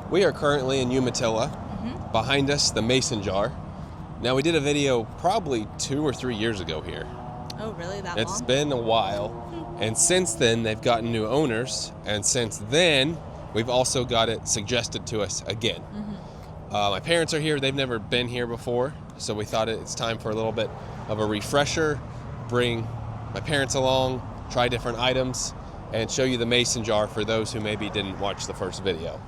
We are currently in Umatilla. Behind us, the mason jar. Now, we did a video probably 2 or 3 years ago here. Oh, really? That It's long? been a while. And since then, they've gotten new owners. And since then, we've also got it suggested to us again. My parents are here. They've never been here before. So we thought it's time for a little bit of a refresher. Bring my parents along, try different items, and show you the mason jar for those who maybe didn't watch the first video.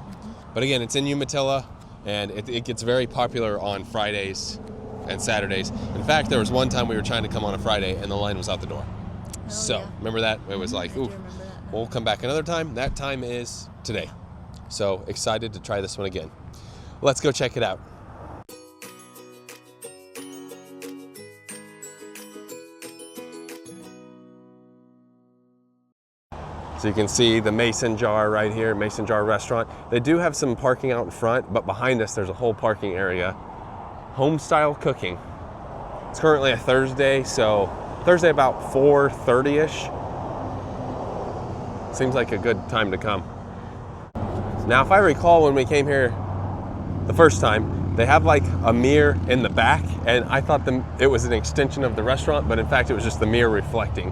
But again, it's in Umatilla, and it gets very popular on Fridays and Saturdays. In fact, there was one time we were trying to come on a Friday, and the line was out the door. Remember that? It was like, ooh, we'll come back another time. That time is today. So excited to try this one again. Let's go check it out. So you can see the mason jar right here, mason jar restaurant. They do have some parking out in front, but behind us there's a whole parking area. Homestyle cooking. It's currently a Thursday, so Thursday about 4:30-ish. Seems like a good time to come. Now, if I recall when we came here the first time, they have like a mirror in the back, and I thought it was an extension of the restaurant, but in fact it was just the mirror reflecting.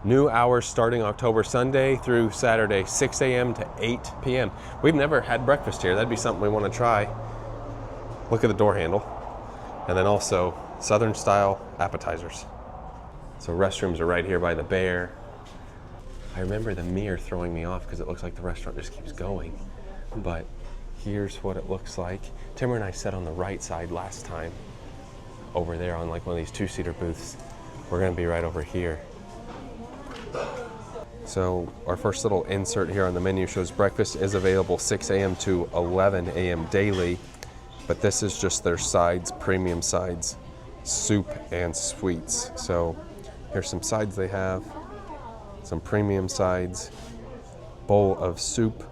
New hours starting October Sunday through Saturday, 6 a.m. to 8 p.m. We've never had breakfast here. That'd be something we want to try. Look at the door handle. And then also Southern style appetizers. So restrooms are right here by the bear. I remember the mirror throwing me off because it looks like the restaurant just keeps going. But here's what it looks like. Timber and I sat on the right side last time over there on like one of these 2-seater booths. We're gonna be right over here. So our first little insert here on the menu shows breakfast is available 6 a.m. to 11 a.m. daily, but this is just their sides, premium sides, soup and sweets. So here's some sides they have, some premium sides, bowl of soup,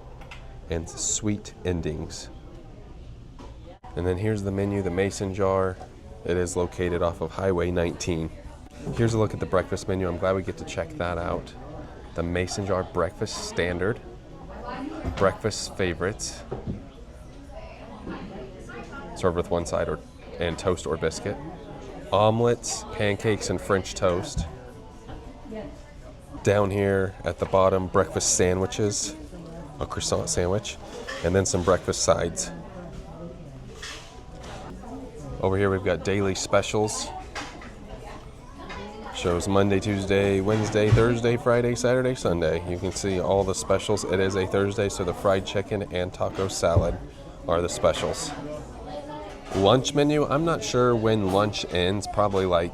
and sweet endings. And then here's the menu, the mason jar. It is located off of Highway 19. Here's a look at the breakfast menu. I'm glad we get to check that out. The mason jar breakfast standard, breakfast favorites, served with one side and toast or biscuit, omelets, pancakes, and French toast. Down here at the bottom, breakfast sandwiches, a croissant sandwich, and then some breakfast sides. Over here we've got daily specials. Shows Monday, Tuesday, Wednesday, Thursday, Friday, Saturday, Sunday. You can see all the specials. It is a Thursday, so the fried chicken and taco salad are the specials. Lunch menu, I'm not sure when lunch ends, probably like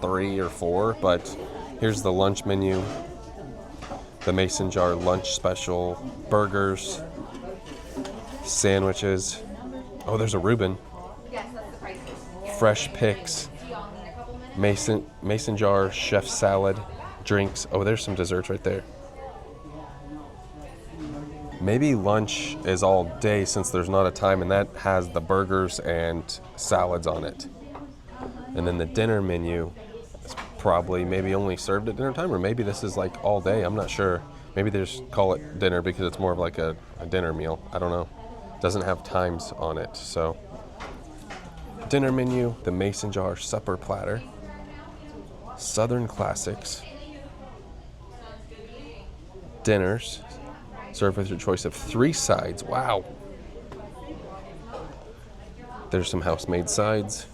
3 or 4, but here's the lunch menu. The mason jar lunch special, burgers, sandwiches. Oh, there's a Reuben. Fresh picks. Mason jar, chef salad, drinks. Oh, there's some desserts right there. Maybe lunch is all day since there's not a time, and that has the burgers and salads on it. And then the dinner menu is probably maybe only served at dinner time, or maybe this is like all day. I'm not sure. Maybe they just call it dinner because it's more of like a dinner meal. I don't know. Doesn't have times on it. So dinner menu, the mason jar supper platter, Southern classics, dinners, served with your choice of 3 sides. Wow. There's some house-made sides.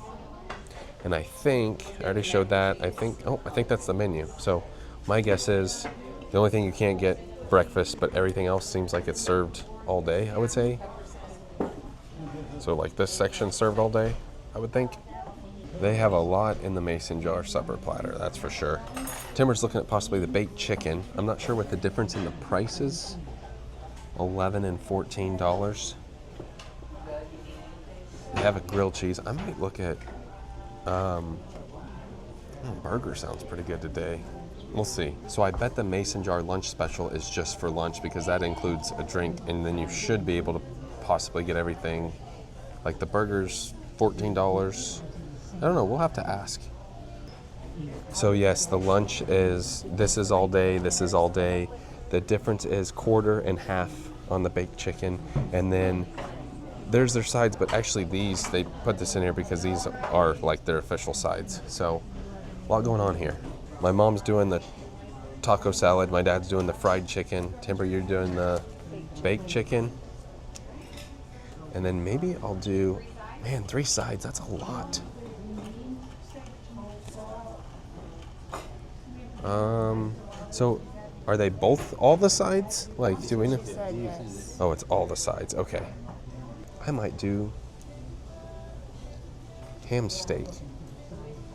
And I think, I already showed that. I think that's the menu. So my guess is the only thing you can't get breakfast, but everything else seems like it's served all day, I would say. So like this section served all day, I would think. They have a lot in the mason jar supper platter, that's for sure. Timber's looking at possibly the baked chicken. I'm not sure what the difference in the prices. $11 and $14. They have a grilled cheese. I might look at, burger sounds pretty good today. We'll see. So I bet the mason jar lunch special is just for lunch because that includes a drink, and then you should be able to possibly get everything. Like the burgers, $14. I don't know, we'll have to ask. So yes, the lunch is, this is all day, this is all day. The difference is quarter and half on the baked chicken. And then there's their sides, but actually they put this in here because these are like their official sides. So a lot going on here. My mom's doing the taco salad. My dad's doing the fried chicken. Timber, you're doing the baked chicken. And then maybe I'll do, man, 3 sides, that's a lot. So are they both all the sides? Like, do we know? Yes. Oh, it's all the sides, okay. I might do ham steak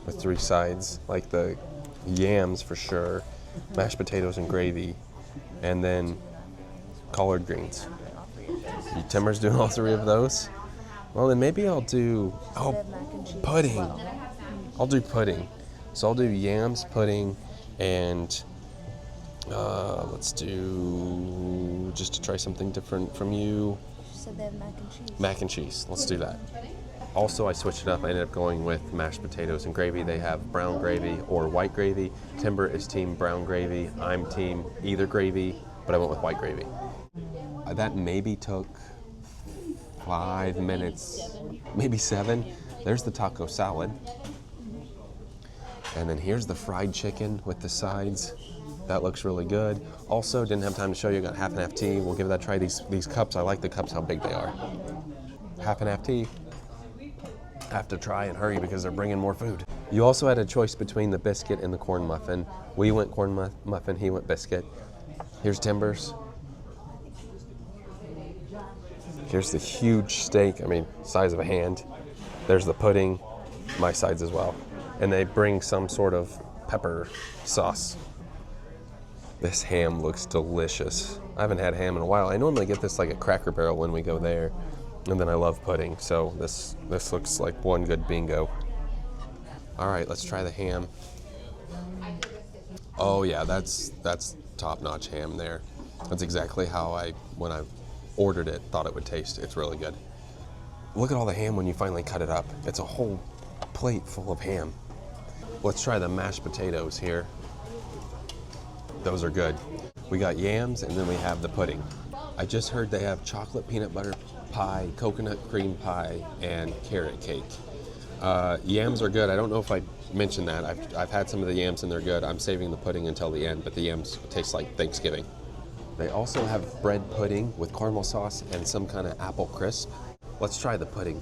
with 3 sides, like the yams for sure, mashed potatoes and gravy, and then collard greens. Timber's doing all 3 of those? Well, then maybe I'll do, pudding. I'll do pudding. So I'll do yams, pudding, and let's do, just to try something different from you. She said they have mac and cheese. Mac and cheese. Let's do that. Also, I switched it up. I ended up going with mashed potatoes and gravy. They have brown gravy or white gravy. Timber is team brown gravy. I'm team either gravy, but I went with white gravy. That maybe took 5 minutes, maybe 7. There's the taco salad. And then here's the fried chicken with the sides. That looks really good. Also, didn't have time to show you, got half and half tea. We'll give that a try. These cups, I like the cups, how big they are. Half and half tea. Have to try and hurry because they're bringing more food. You also had a choice between the biscuit and the corn muffin. We went corn muffin, he went biscuit. Here's Timber's. Here's the huge steak, I mean, size of a hand. There's the pudding, my sides as well. And they bring some sort of pepper sauce. This ham looks delicious. I haven't had ham in a while. I normally get this like at Cracker Barrel when we go there. And then I love pudding, so this looks like one good bingo. All right, let's try the ham. Oh yeah, that's top-notch ham there. That's exactly how when I ordered it, thought it would taste. It's really good. Look at all the ham when you finally cut it up. It's a whole plate full of ham. Let's try the mashed potatoes here. Those are good. We got yams, and then we have the pudding. I just heard they have chocolate peanut butter pie, coconut cream pie, and carrot cake. Yams are good. I don't know if I mentioned that. I've had some of the yams and they're good. I'm saving the pudding until the end, but the yams taste like Thanksgiving. They also have bread pudding with caramel sauce and some kind of apple crisp. Let's try the pudding.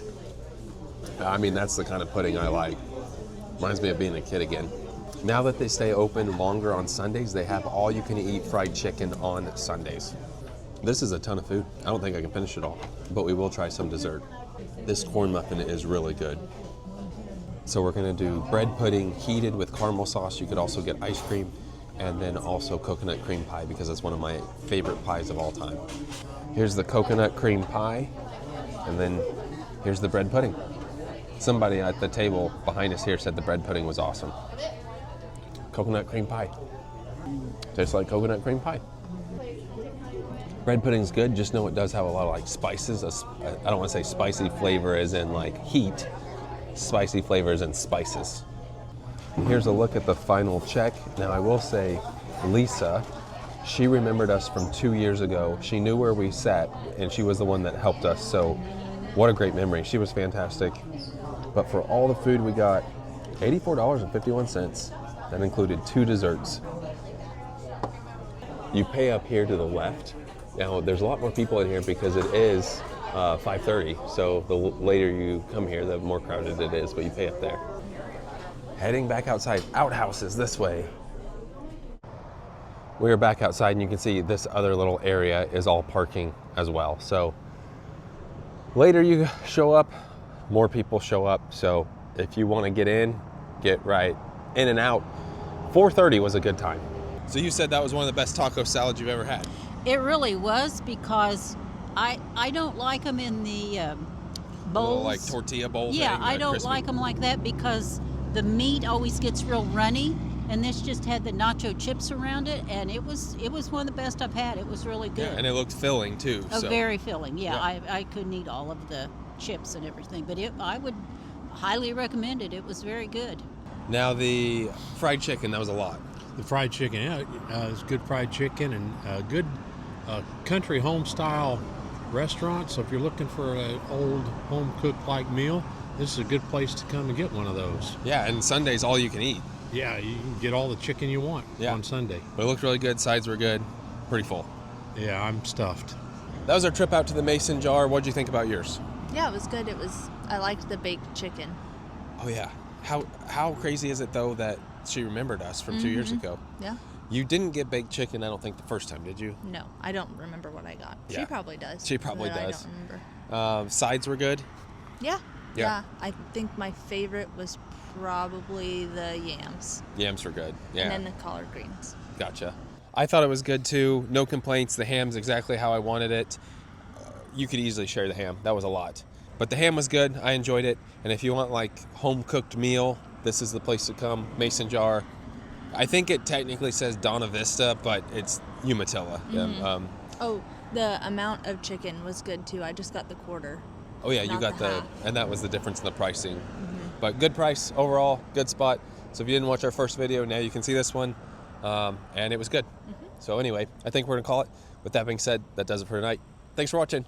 I mean, that's the kind of pudding I like. Reminds me of being a kid again. Now that they stay open longer on Sundays, they have all-you-can-eat fried chicken on Sundays. This is a ton of food. I don't think I can finish it all, but we will try some dessert. This corn muffin is really good. So we're gonna do bread pudding heated with caramel sauce. You could also get ice cream, and then also coconut cream pie because it's one of my favorite pies of all time. Here's the coconut cream pie, and then here's the bread pudding. Somebody at the table behind us here said the bread pudding was awesome. Coconut cream pie. Tastes like coconut cream pie. Bread pudding's good, just know it does have a lot of like spices. I don't want to say spicy flavor as in like heat. Spicy flavors and spices. And here's a look at the final check. Now I will say, Lisa, she remembered us from 2 years ago. She knew where we sat and she was the one that helped us. So what a great memory. She was fantastic. But for all the food we got, $84.51. That included 2 desserts. You pay up here to the left. Now, there's a lot more people in here because it is 5:30, so the later you come here, the more crowded it is, but you pay up there. Heading back outside, outhouses this way. We are back outside, and you can see this other little area is all parking as well. So later you show up, more people show up, so if you want to get right in and out, 4:30 was a good time. So you said that was one of the best taco salads you've ever had. It really was because I don't like them in the bowls. Little, like tortilla bowl Yeah, thing, I don't crispy. like them like that because the meat always gets real runny, and this just had the nacho chips around it, and it was one of the best I've had. It was really good. Yeah, and it looked filling too. Very filling. Yeah. I couldn't eat all of the chips and everything, but I would highly recommend it. It was very good. Now the fried chicken, that was a lot. The fried chicken, yeah, it's good fried chicken and good a country home-style restaurant. So if you're looking for an old home-cooked like meal, this is a good place to come and get one of those. Yeah, and Sunday's all you can eat. Yeah, you can get all the chicken you want on Sunday. But it looked really good. Sides were good. Pretty full. Yeah, I'm stuffed. That was our trip out to the Mason Jar. What'd you think about yours? Yeah, it was good. I liked the baked chicken. Oh yeah. How crazy is it though that she remembered us from 2 years ago? Yeah. You didn't get baked chicken, I don't think, the first time, did you? No, I don't remember what I got. Yeah. She probably does. She probably but does. I don't remember. Sides were good. Yeah. Yeah. I think my favorite was probably the yams. Yams were good. Yeah. And then the collard greens. Gotcha. I thought it was good too. No complaints. The ham's exactly how I wanted it. You could easily share the ham. That was a lot. But the ham was good. I enjoyed it. And if you want like home cooked meal, this is the place to come. Mason Jar. I think it technically says Donna Vista, but it's Umatilla. Mm-hmm. Oh, the amount of chicken was good too. I just got the quarter. Oh yeah, you Not got the half. and that was the difference in the pricing. But good price overall, good spot. So if you didn't watch our first video, now you can see this one. And it was good. So anyway, I think we're gonna call it. With that being said, that does it for tonight. Thanks for watching.